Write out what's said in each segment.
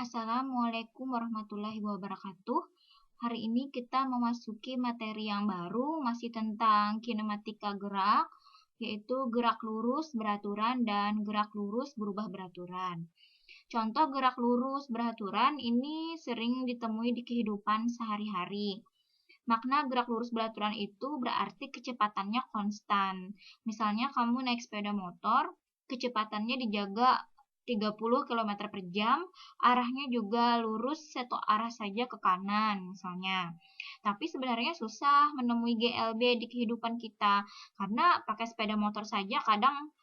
Assalamualaikum warahmatullahi wabarakatuh. Hari ini kita memasuki materi yang baru, masih tentang kinematika gerak, yaitu gerak lurus beraturan dan gerak lurus berubah beraturan. Contoh gerak lurus beraturan ini sering ditemui di kehidupan sehari-hari. Makna gerak lurus beraturan itu berarti kecepatannya konstan. Misalnya kamu naik sepeda motor, kecepatannya dijaga 30 km per jam, arahnya juga lurus satu arah saja ke kanan misalnya. Tapi sebenarnya susah menemui GLB di kehidupan kita karena pakai sepeda motor saja kadang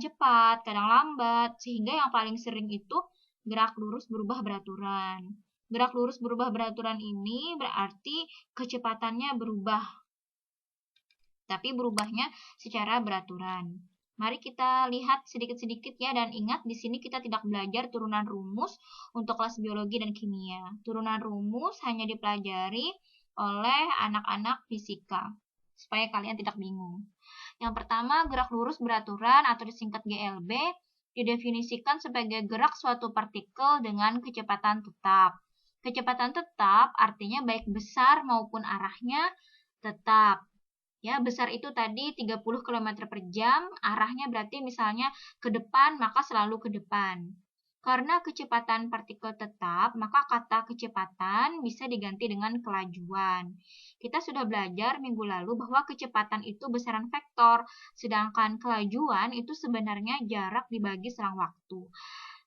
cepat, kadang lambat, sehingga yang paling sering itu gerak lurus berubah beraturan. Gerak lurus berubah beraturan ini berarti kecepatannya berubah, tapi berubahnya secara beraturan. Mari kita lihat sedikit-sedikit ya, dan ingat di sini kita tidak belajar turunan rumus untuk kelas biologi dan kimia. Turunan rumus hanya dipelajari oleh anak-anak fisika, supaya kalian tidak bingung. Yang pertama, gerak lurus beraturan atau disingkat GLB didefinisikan sebagai gerak suatu partikel dengan kecepatan tetap. Kecepatan tetap artinya baik besar maupun arahnya tetap. Ya, besar itu tadi 30 km per jam, arahnya berarti misalnya ke depan, maka selalu ke depan. Karena kecepatan partikel tetap, maka kata kecepatan bisa diganti dengan kelajuan. Kita sudah belajar minggu lalu bahwa kecepatan itu besaran vektor, sedangkan kelajuan itu sebenarnya jarak dibagi selang waktu.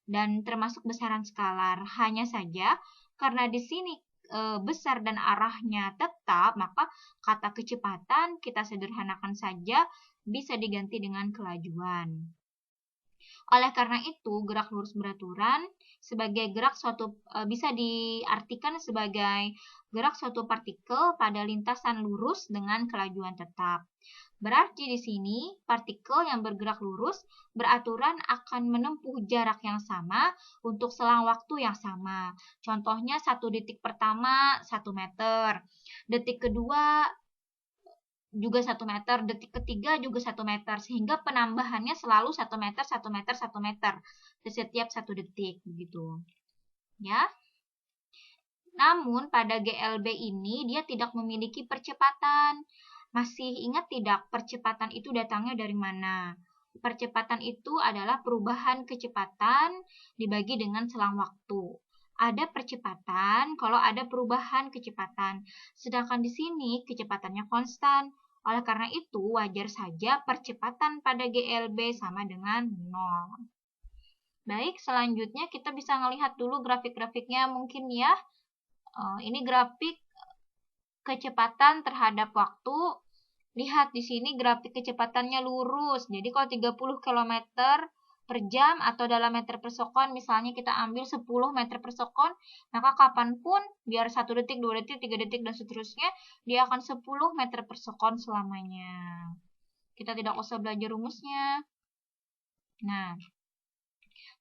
Dan termasuk besaran skalar. Hanya saja, karena di sini besar dan arahnya tetap, maka kata kecepatan kita sederhanakan saja, bisa diganti dengan kelajuan. Oleh karena itu, gerak lurus beraturan sebagai gerak bisa diartikan sebagai gerak suatu partikel pada lintasan lurus dengan kelajuan tetap. Berarti di sini partikel yang bergerak lurus beraturan akan menempuh jarak yang sama untuk selang waktu yang sama. Contohnya 1 detik pertama 1 meter, detik kedua juga 1 meter, detik ketiga juga 1 meter, sehingga penambahannya selalu 1 meter, 1 meter, 1 meter di setiap 1 detik begitu. Ya. Namun pada GLB ini dia tidak memiliki percepatan. Masih ingat tidak percepatan itu datangnya dari mana? Percepatan itu adalah perubahan kecepatan dibagi dengan selang waktu. Ada percepatan kalau ada perubahan kecepatan. Sedangkan di sini kecepatannya konstan. Oleh karena itu wajar saja percepatan pada GLB sama dengan 0. Baik, selanjutnya kita bisa melihat dulu grafik-grafiknya mungkin ya. Ini grafik kecepatan terhadap waktu. Lihat di sini grafik kecepatannya lurus. Jadi kalau 30 km per jam atau dalam meter per sekon, misalnya kita ambil 10 meter per sekon, maka kapanpun, biar 1 detik, 2 detik, 3 detik, dan seterusnya, dia akan 10 meter per sekon selamanya. Kita tidak usah belajar rumusnya. Nah,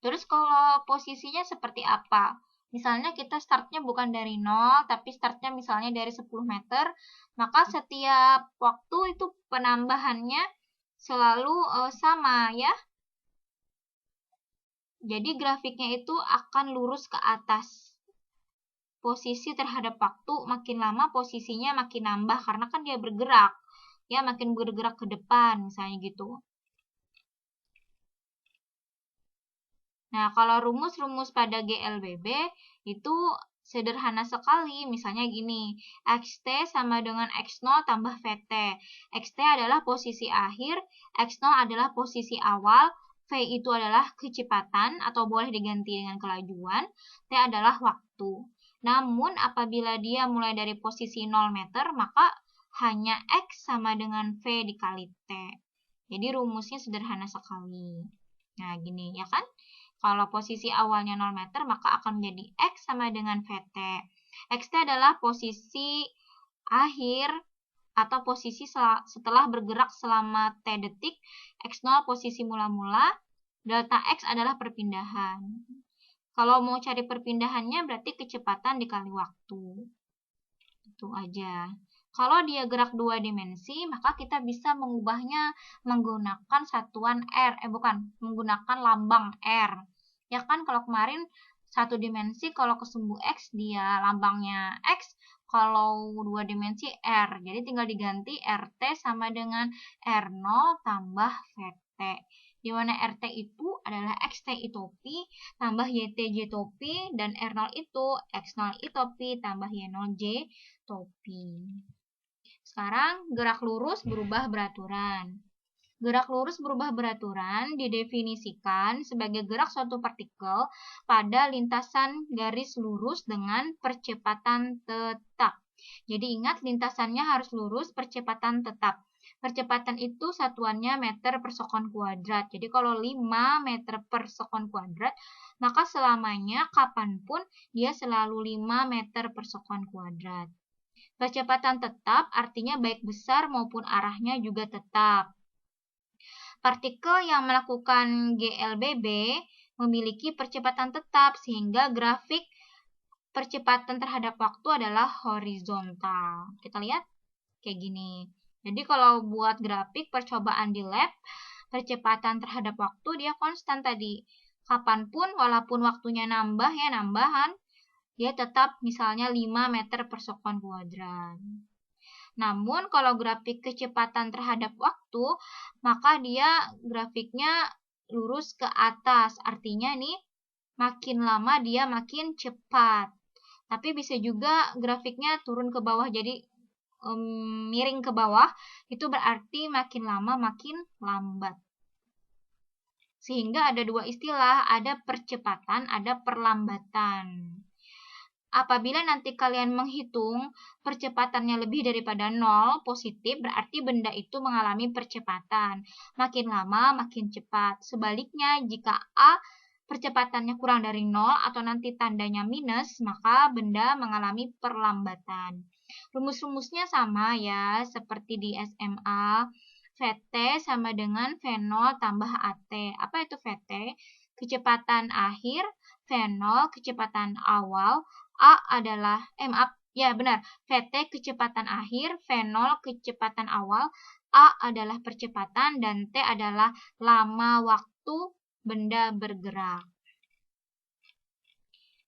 terus kalau posisinya seperti apa? Misalnya kita startnya bukan dari 0, tapi startnya misalnya dari 10 meter, maka setiap waktu itu penambahannya selalu sama ya. Jadi grafiknya itu akan lurus ke atas. Posisi terhadap waktu makin lama posisinya makin nambah karena kan dia bergerak. Ya, makin bergerak ke depan misalnya gitu. Nah, kalau rumus-rumus pada GLBB itu sederhana sekali. Misalnya gini, XT sama dengan X0 tambah VT. XT adalah posisi akhir, X0 adalah posisi awal, V itu adalah kecepatan atau boleh diganti dengan kelajuan, T adalah waktu. Namun, apabila dia mulai dari posisi 0 meter, maka hanya X sama dengan V dikali T. Jadi rumusnya sederhana sekali. Nah, gini ya kan? Kalau posisi awalnya 0 meter, maka akan menjadi X sama dengan VT. XT adalah posisi akhir atau posisi setelah bergerak selama T detik. X0 posisi mula-mula. Delta X adalah perpindahan. Kalau mau cari perpindahannya berarti kecepatan dikali waktu. Itu aja. Kalau dia gerak 2 dimensi, maka kita bisa mengubahnya menggunakan satuan R. Menggunakan lambang R. Ya kan, kalau kemarin Satu dimensi kalau ke sumbu X dia lambangnya X, kalau 2 dimensi R. Jadi tinggal diganti RT sama dengan R0 tambah VT. Di mana RT itu adalah XT itopi tambah YTJ topi, dan R0 itu X0 itopi tambah Y0J topi. Sekarang gerak lurus berubah beraturan. Gerak lurus berubah beraturan didefinisikan sebagai gerak suatu partikel pada lintasan garis lurus dengan percepatan tetap. Jadi ingat, lintasannya harus lurus, percepatan tetap. Percepatan itu satuannya meter per sekon kuadrat. Jadi kalau 5 meter per sekon kuadrat, maka selamanya kapanpun dia selalu 5 meter per sekon kuadrat. Percepatan tetap artinya baik besar maupun arahnya juga tetap. Partikel yang melakukan GLBB memiliki percepatan tetap sehingga grafik percepatan terhadap waktu adalah horizontal. Kita lihat kayak gini. Jadi kalau buat grafik percobaan di lab, percepatan terhadap waktu dia konstan tadi. Kapanpun walaupun waktunya nambah ya, nambahan, dia tetap misalnya 5 meter per sekon kuadrat. Namun kalau grafik kecepatan terhadap waktu, maka dia grafiknya lurus ke atas. Artinya nih, makin lama dia makin cepat. Tapi bisa juga grafiknya turun ke bawah, jadi miring ke bawah. Itu berarti makin lama makin lambat. Sehingga ada dua istilah, ada percepatan, ada perlambatan. Apabila nanti kalian menghitung percepatannya lebih daripada 0 positif, berarti benda itu mengalami percepatan. Makin lama makin cepat. Sebaliknya, jika A percepatannya kurang dari 0 atau nanti tandanya minus, maka benda mengalami perlambatan. Rumus-rumusnya sama ya, seperti di SMA. VT sama dengan V0 tambah AT. Apa itu VT? Kecepatan akhir, V0 kecepatan awal, A adalah, maaf, ya benar, VT kecepatan akhir, V0 kecepatan awal, A adalah percepatan, dan T adalah lama waktu benda bergerak.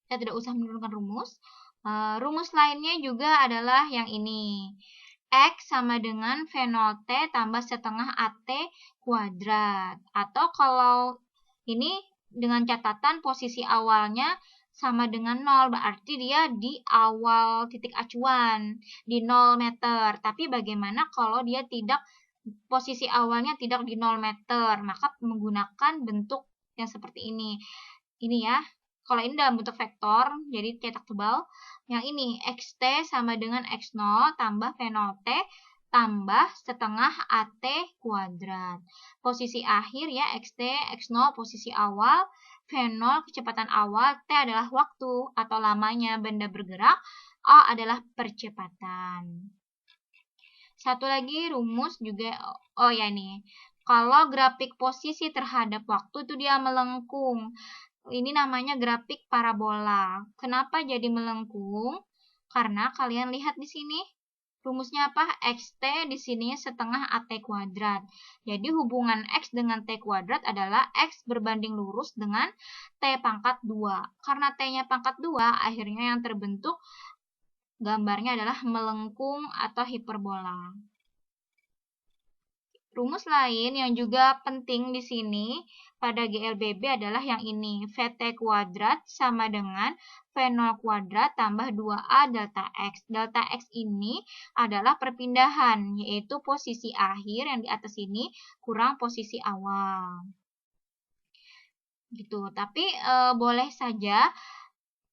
Kita tidak usah menurunkan rumus. Rumus lainnya juga adalah yang ini. X sama dengan V0T tambah setengah AT kuadrat. Atau kalau ini dengan catatan posisi awalnya sama dengan 0, berarti dia di awal titik acuan, di 0 meter. Tapi bagaimana kalau dia tidak, posisi awalnya tidak di 0 meter, maka menggunakan bentuk yang seperti ini. Ini ya, kalau ini dalam bentuk vektor, jadi cetak tebal. Yang ini, XT sama dengan X0 tambah V0T tambah setengah AT kuadrat. Posisi akhir ya, XT, X0 posisi awal, V0 kecepatan awal, T adalah waktu atau lamanya benda bergerak, A adalah percepatan. Satu lagi rumus juga, oh ya nih, kalau grafik posisi terhadap waktu itu dia melengkung. Ini namanya grafik parabola. Kenapa jadi melengkung? Karena kalian lihat di sini. Rumusnya apa? XT di sini setengah AT kuadrat. Jadi hubungan X dengan T kuadrat adalah X berbanding lurus dengan T pangkat 2. Karena T-nya pangkat 2, akhirnya yang terbentuk gambarnya adalah melengkung atau hiperbola. Rumus lain yang juga penting di sini pada GLBB adalah yang ini. VT kuadrat sama dengan V0 kuadrat tambah 2A delta X. Delta X ini adalah perpindahan, yaitu posisi akhir yang di atas ini kurang posisi awal. Gitu. Tapi boleh saja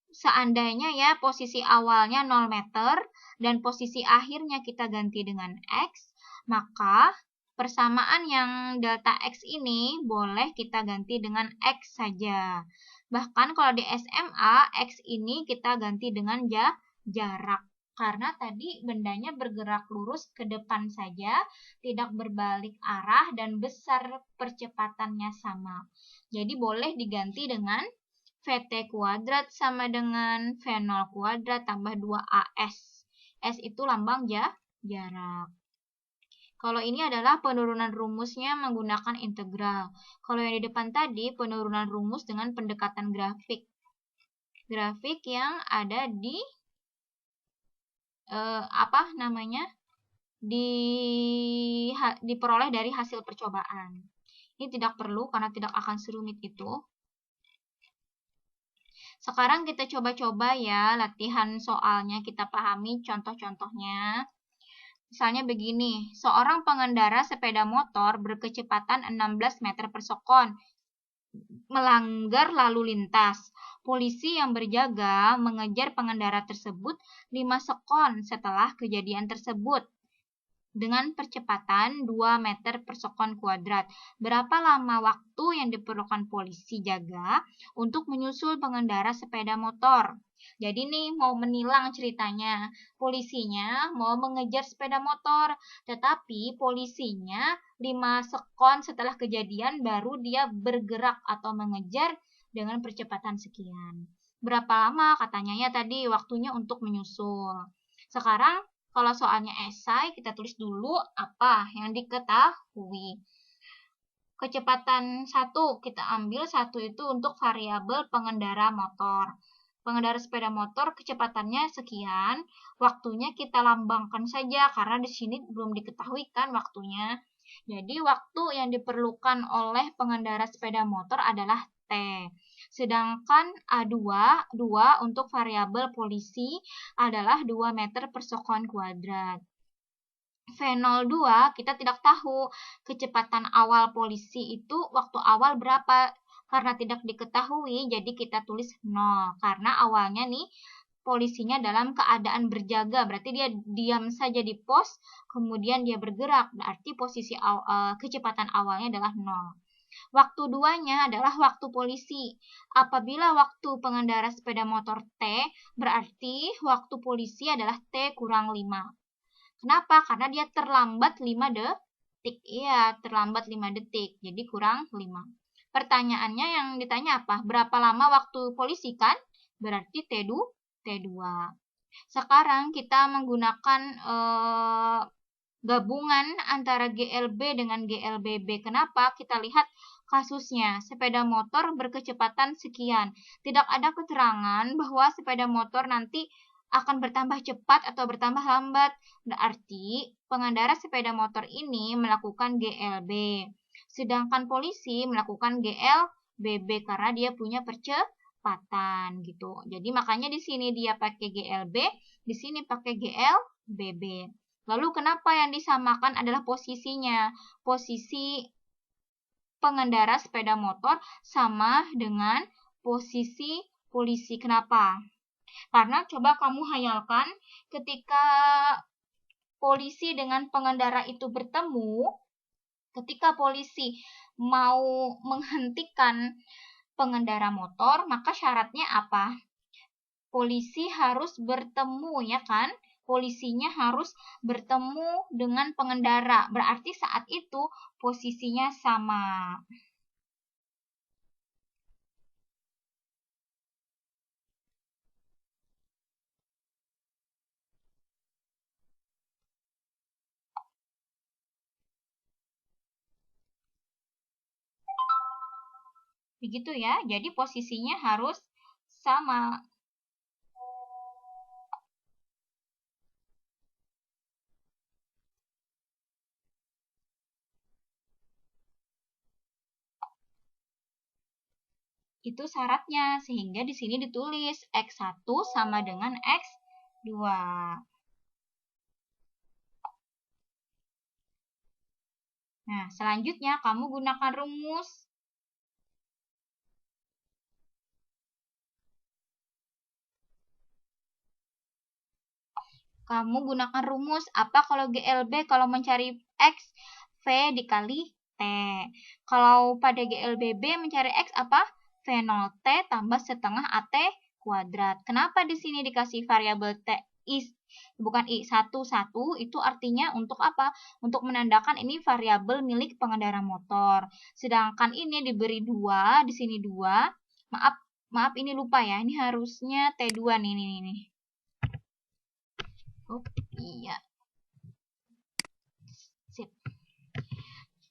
seandainya ya posisi awalnya 0 meter dan posisi akhirnya kita ganti dengan X, maka persamaan yang delta X ini boleh kita ganti dengan X saja. Bahkan kalau di SMA, X ini kita ganti dengan jarak. Karena tadi bendanya bergerak lurus ke depan saja, tidak berbalik arah dan besar percepatannya sama. Jadi boleh diganti dengan VT kuadrat sama dengan V0 kuadrat tambah 2AS. S itu lambang jarak. Kalau ini adalah penurunan rumusnya menggunakan integral. Kalau yang di depan tadi penurunan rumus dengan pendekatan grafik. grafik yang ada di diperoleh dari hasil percobaan. Ini tidak perlu karena tidak akan serumit itu. Sekarang kita coba-coba ya latihan soalnya, kita pahami contoh-contohnya. Misalnya begini, seorang pengendara sepeda motor berkecepatan 16 meter per sekon melanggar lalu lintas. Polisi yang berjaga mengejar pengendara tersebut 5 sekon setelah kejadian tersebut dengan percepatan 2 meter per sekon kuadrat. Berapa lama waktu yang diperlukan polisi jaga untuk menyusul pengendara sepeda motor? Jadi nih mau menilang ceritanya. Polisinya mau mengejar sepeda motor, tetapi polisinya 5 sekon setelah kejadian baru dia bergerak atau mengejar dengan percepatan sekian. Berapa lama katanya ya tadi waktunya untuk menyusul. Sekarang kalau soalnya esai, kita tulis dulu apa yang diketahui. Kecepatan 1, kita ambil 1 itu untuk variabel pengendara motor. Pengendara sepeda motor kecepatannya sekian, waktunya kita lambangkan saja karena di sini belum diketahui kan waktunya. Jadi waktu yang diperlukan oleh pengendara sepeda motor adalah T. Sedangkan A2, 2 untuk variabel polisi adalah 2 meter per sekon kuadrat. V02 kita tidak tahu kecepatan awal polisi itu waktu awal berapa. Karena tidak diketahui, jadi kita tulis 0. Karena awalnya nih polisinya dalam keadaan berjaga, berarti dia diam saja di pos, kemudian dia bergerak, berarti posisi kecepatan awalnya adalah 0. Waktu duanya adalah waktu polisi. Apabila waktu pengendara sepeda motor T, berarti waktu polisi adalah T kurang 5. Kenapa? Karena dia terlambat 5 detik. Iya, terlambat 5 detik. Jadi kurang 5. Pertanyaannya yang ditanya apa? Berapa lama waktu polisi kan? Berarti T2. Sekarang kita menggunakan gabungan antara GLB dengan GLBB. Kenapa? Kita lihat kasusnya. Sepeda motor berkecepatan sekian. Tidak ada keterangan bahwa sepeda motor nanti akan bertambah cepat atau bertambah lambat. Berarti pengendara sepeda motor ini melakukan GLB. Sedangkan polisi melakukan GLBB karena dia punya percepatan gitu. Jadi makanya di sini dia pakai GLB, di sini pakai GLBB. Lalu kenapa yang disamakan adalah posisinya? Posisi pengendara sepeda motor sama dengan posisi polisi. Kenapa? Karena coba kamu hayalkan ketika polisi dengan pengendara itu bertemu, ketika polisi mau menghentikan pengendara motor, maka syaratnya apa? Polisi harus bertemu ya kan? Polisinya harus bertemu dengan pengendara. Berarti saat itu posisinya sama. Begitu ya. Jadi posisinya harus sama. Itu syaratnya, sehingga di sini ditulis X1 sama dengan X2. Nah, selanjutnya kamu gunakan rumus. Kamu gunakan rumus apa kalau GLB kalau mencari X, V dikali T. Kalau pada GLBB mencari X apa? V0T tambah setengah AT kuadrat. Kenapa di sini dikasih variabel T bukan I11 itu artinya untuk apa? Untuk menandakan ini variabel milik pengendara motor. Sedangkan ini diberi 2, di sini 2. Maaf ini lupa ya. Ini harusnya T2 nih. Oh, iya. Sip.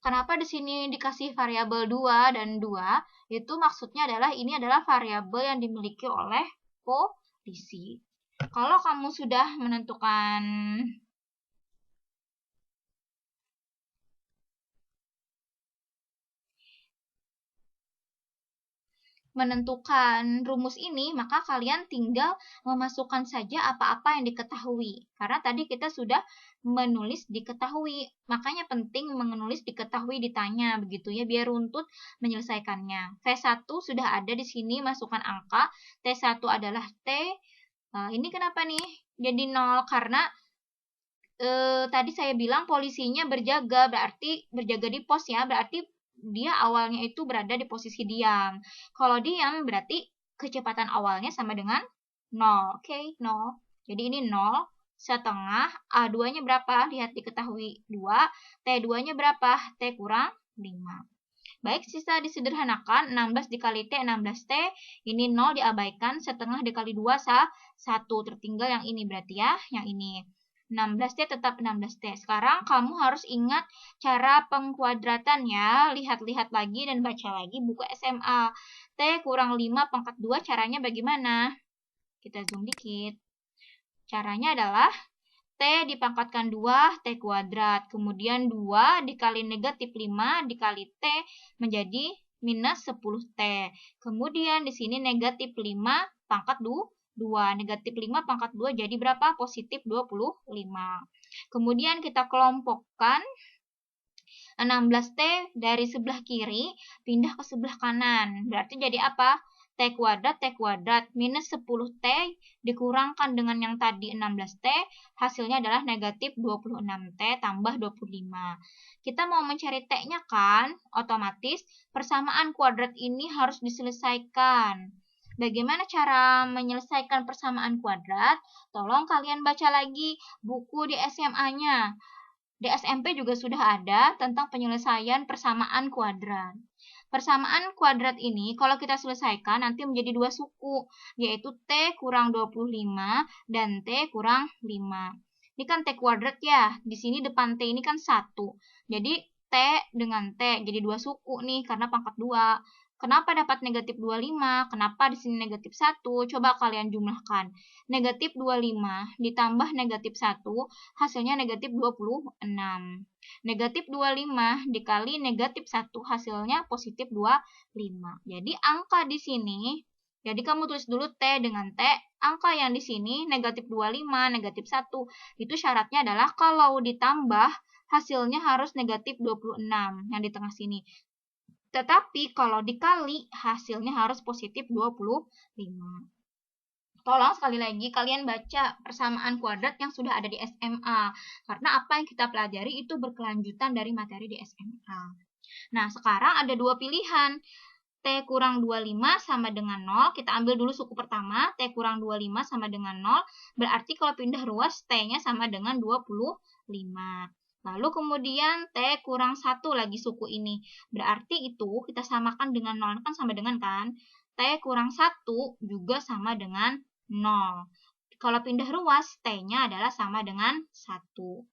Kenapa di sini dikasih variabel 2 dan 2? Itu maksudnya adalah ini adalah variabel yang dimiliki oleh polisi. Kalau kamu sudah menentukan rumus ini, maka kalian tinggal memasukkan saja apa-apa yang diketahui. Karena tadi kita sudah menulis diketahui, makanya penting menulis diketahui ditanya, begitu ya, biar runtut menyelesaikannya. V1 sudah ada di sini, masukkan angka. T1 adalah T. Ini kenapa nih jadi 0? Karena tadi saya bilang polisinya berjaga, berarti berjaga di pos ya, berarti dia awalnya itu berada di posisi diam. Kalau diam berarti kecepatan awalnya sama dengan 0. Oke, 0. Jadi ini 0 setengah, A2-nya berapa? Lihat diketahui 2, T2-nya berapa? T kurang 5. Baik, sisa disederhanakan, 16 dikali T, 16T, ini 0 diabaikan, setengah dikali 2, 1, tertinggal yang ini berarti ya, yang ini. 16T tetap 16T. Sekarang kamu harus ingat cara pengkuadratan ya. Lihat-lihat lagi dan baca lagi buku SMA. T kurang 5 pangkat 2 caranya bagaimana? Kita zoom dikit. Caranya adalah T dipangkatkan 2, T kuadrat. Kemudian 2 dikali negatif 5 dikali T menjadi minus 10T. Kemudian di sini negatif 5 pangkat 2. Negatif 5 pangkat 2 jadi berapa? Positif 25. Kemudian kita kelompokkan 16T dari sebelah kiri pindah ke sebelah kanan. Berarti jadi apa? T kuadrat minus 10T dikurangkan dengan yang tadi 16T, hasilnya adalah negatif 26T tambah 25. Kita mau mencari T-nya kan? Otomatis persamaan kuadrat ini harus diselesaikan. Bagaimana cara menyelesaikan persamaan kuadrat? Tolong kalian baca lagi buku di SMA-nya. Di SMP juga sudah ada tentang penyelesaian persamaan kuadrat. Persamaan kuadrat ini kalau kita selesaikan nanti menjadi dua suku, yaitu T kurang 25 dan T kurang 5. Ini kan T kuadrat ya, di sini depan T ini kan 1. Jadi T dengan T jadi dua suku nih karena pangkat 2. Kenapa dapat negatif 25? Kenapa di sini negatif 1? Coba kalian jumlahkan. Negatif 25 ditambah negatif 1, hasilnya negatif 26. Negatif 25 dikali negatif 1, hasilnya positif 25. Jadi angka di sini, jadi kamu tulis dulu T dengan T, angka yang di sini negatif 25, negatif 1, itu syaratnya adalah kalau ditambah, hasilnya harus negatif 26 yang di tengah sini. Tetapi kalau dikali, hasilnya harus positif 25. Tolong sekali lagi kalian baca persamaan kuadrat yang sudah ada di SMA. Karena apa yang kita pelajari itu berkelanjutan dari materi di SMA. Nah, sekarang ada dua pilihan. T kurang 25 sama dengan 0. Kita ambil dulu suku pertama. T kurang 25 sama dengan 0. Berarti kalau pindah ruas, T-nya sama dengan 25. Lalu kemudian T kurang 1 lagi suku ini. Berarti itu kita samakan dengan 0. Kan sama dengan kan? T kurang 1 juga sama dengan 0. Kalau pindah ruas, T-nya adalah sama dengan 1.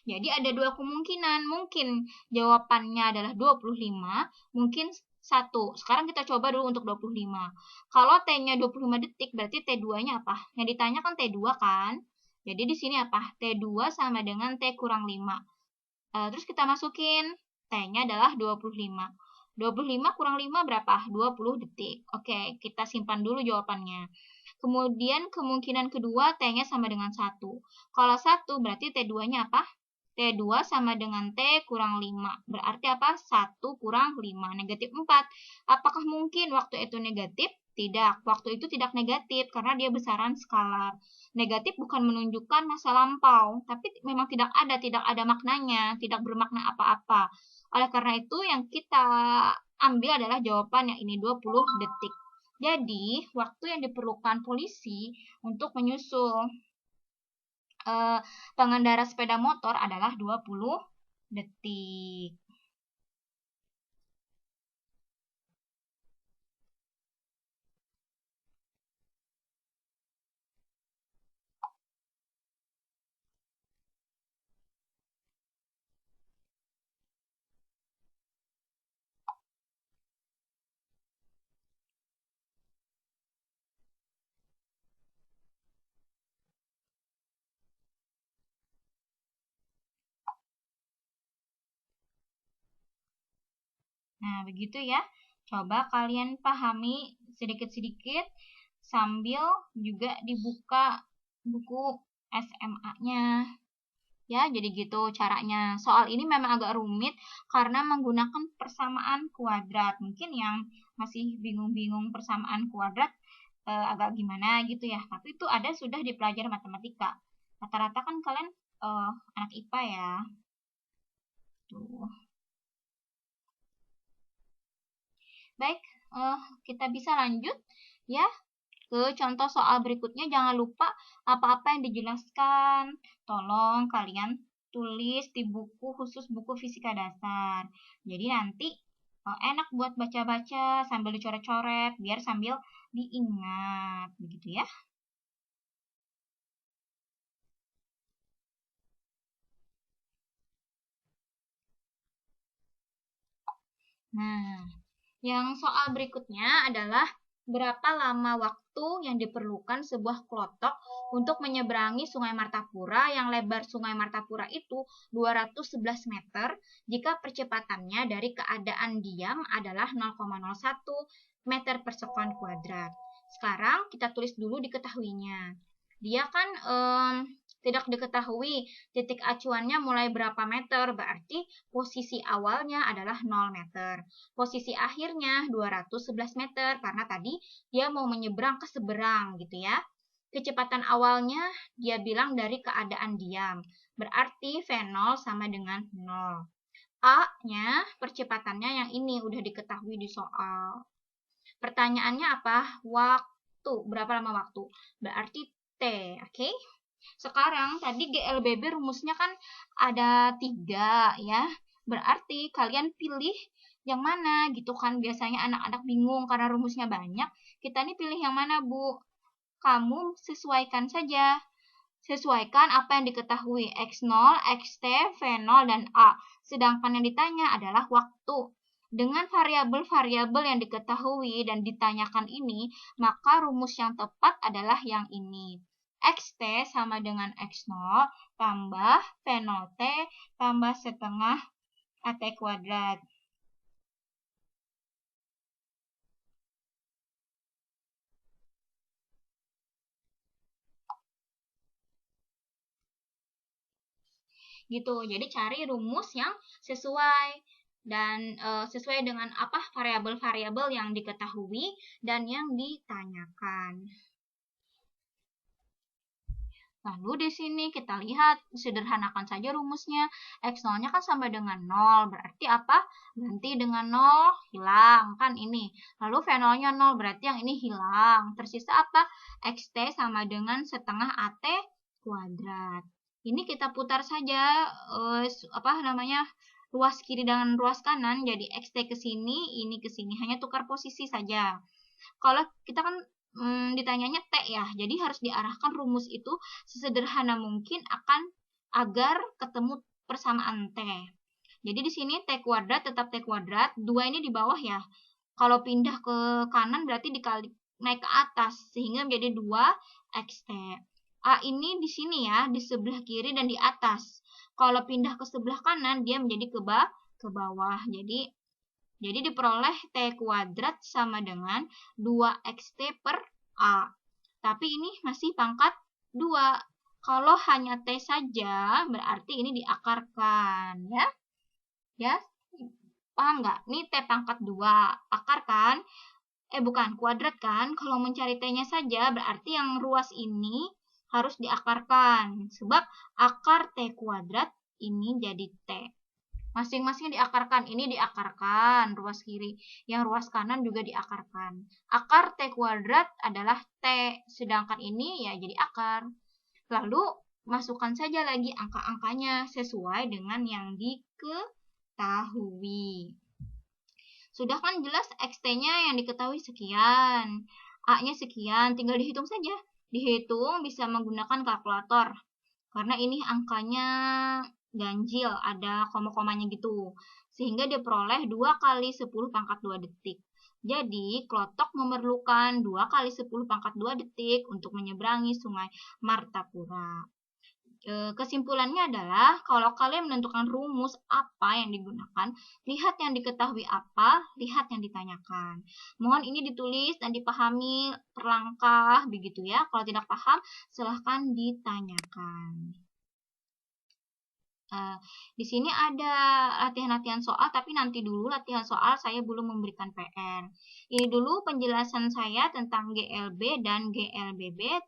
Jadi ada dua kemungkinan. Mungkin jawabannya adalah 25, mungkin 1. Sekarang kita coba dulu untuk 25. Kalau T-nya 25 detik, berarti T2-nya apa? Yang ditanya kan T2 kan? Jadi di sini apa? T2 sama dengan T kurang 5. Terus kita masukin T-nya adalah 25. 25 kurang 5 berapa? 20 detik. Oke, kita simpan dulu jawabannya. Kemudian kemungkinan kedua T-nya sama dengan 1. Kalau 1 berarti T2-nya apa? T2 sama dengan T kurang 5. Berarti apa? 1 kurang 5, negatif 4. Apakah mungkin waktu itu negatif? Tidak. Waktu itu tidak negatif karena dia besaran skalar. Negatif bukan menunjukkan masa lampau, tapi memang tidak ada maknanya, tidak bermakna apa-apa. Oleh karena itu yang kita ambil adalah jawaban yang ini 20 detik. Jadi, waktu yang diperlukan polisi untuk menyusul pengendara sepeda motor adalah 20 detik. Nah, begitu ya. Coba kalian pahami sedikit-sedikit sambil juga dibuka buku SMA-nya. Ya, jadi gitu caranya. Soal ini memang agak rumit karena menggunakan persamaan kuadrat. Mungkin yang masih bingung-bingung persamaan kuadrat agak gimana gitu ya. Tapi itu ada sudah di pelajaran matematika. Rata-rata kan kalian anak IPA ya. Tuh. Baik, kita bisa lanjut ya ke contoh soal berikutnya. Jangan lupa apa-apa yang dijelaskan. Tolong kalian tulis di buku khusus buku fisika dasar. Jadi nanti enak buat baca-baca sambil dicoret-coret biar sambil diingat. Begitu ya. Nah, yang soal berikutnya adalah berapa lama waktu yang diperlukan sebuah klotok untuk menyeberangi Sungai Martapura yang lebar Sungai Martapura itu 211 meter jika percepatannya dari keadaan diam adalah 0,01 meter per sekon kuadrat. Sekarang kita tulis dulu diketahuinya. Dia kan tidak diketahui titik acuannya mulai berapa meter, berarti posisi awalnya adalah 0 meter. Posisi akhirnya 211 meter, karena tadi dia mau menyeberang ke seberang gitu ya. Kecepatan awalnya dia bilang dari keadaan diam, berarti V0 sama dengan 0. A-nya percepatannya yang ini udah diketahui di soal. Pertanyaannya apa? Waktu. Berapa lama waktu? Berarti T, oke? Sekarang tadi GLBB rumusnya kan ada 3 ya. Berarti kalian pilih yang mana gitu kan. Biasanya anak-anak bingung karena rumusnya banyak. Kita nih pilih yang mana, Bu? Kamu sesuaikan saja. Sesuaikan apa yang diketahui X0, XT, V0, dan A. Sedangkan yang ditanya adalah waktu. Dengan variabel-variabel yang diketahui dan ditanyakan ini, maka rumus yang tepat adalah yang ini. XT sama dengan X0 tambah V0T tambah setengah AT kuadrat. Gitu. Jadi cari rumus yang sesuai dan sesuai dengan apa variabel-variabel yang diketahui dan yang ditanyakan. Lalu di sini kita lihat, sederhanakan saja rumusnya. X0-nya kan sama dengan 0, berarti apa? Ganti dengan 0, hilang. Kan ini. Lalu V0-nya 0, berarti yang ini hilang. Tersisa apa? XT sama dengan setengah AT kuadrat. Ini kita putar saja, ruas kiri dengan ruas kanan, jadi XT ke sini, ini ke sini. Hanya tukar posisi saja. Kalau kita kan ditanyanya T ya, jadi harus diarahkan rumus itu sesederhana mungkin agar ketemu persamaan T. Jadi di sini T kuadrat tetap T kuadrat, 2 ini di bawah ya. Kalau pindah ke kanan berarti dikali naik ke atas, sehingga menjadi 2 XT. A ini di sini ya, di sebelah kiri dan di atas. Kalau pindah ke sebelah kanan, dia menjadi ke bawah. Jadi diperoleh T kuadrat sama dengan 2XT per A. Tapi ini masih pangkat 2. Kalau hanya T saja, berarti ini diakarkan. Ya, ya, paham nggak? Ini T pangkat 2. Akar kan? Bukan, kuadrat kan? Kalau mencari T-nya saja, berarti yang ruas ini harus diakarkan. Sebab akar T kuadrat ini jadi T. Masing-masing diakarkan. Ini diakarkan, ruas kiri. Yang ruas kanan juga diakarkan. Akar T kuadrat adalah T, sedangkan ini ya jadi akar. Lalu, masukkan saja lagi angka-angkanya sesuai dengan yang diketahui. Sudah kan jelas XT-nya yang diketahui sekian. A-nya sekian, tinggal dihitung saja. Dihitung bisa menggunakan kalkulator. Karena ini angkanya ganjil, ada koma-komanya gitu. Sehingga diperoleh 2 kali 10 pangkat 2 detik. Jadi, klotok memerlukan 2 kali 10 pangkat 2 detik untuk menyeberangi Sungai Martapura. Kesimpulannya adalah kalau kalian menentukan rumus apa yang digunakan, lihat yang diketahui apa, lihat yang ditanyakan. Mohon ini ditulis dan dipahami per langkah begitu ya. Kalau tidak paham, silahkan ditanyakan. Di sini ada latihan-latihan soal, tapi nanti dulu latihan soal saya belum memberikan PR. Ini dulu penjelasan saya tentang GLB dan GLBB.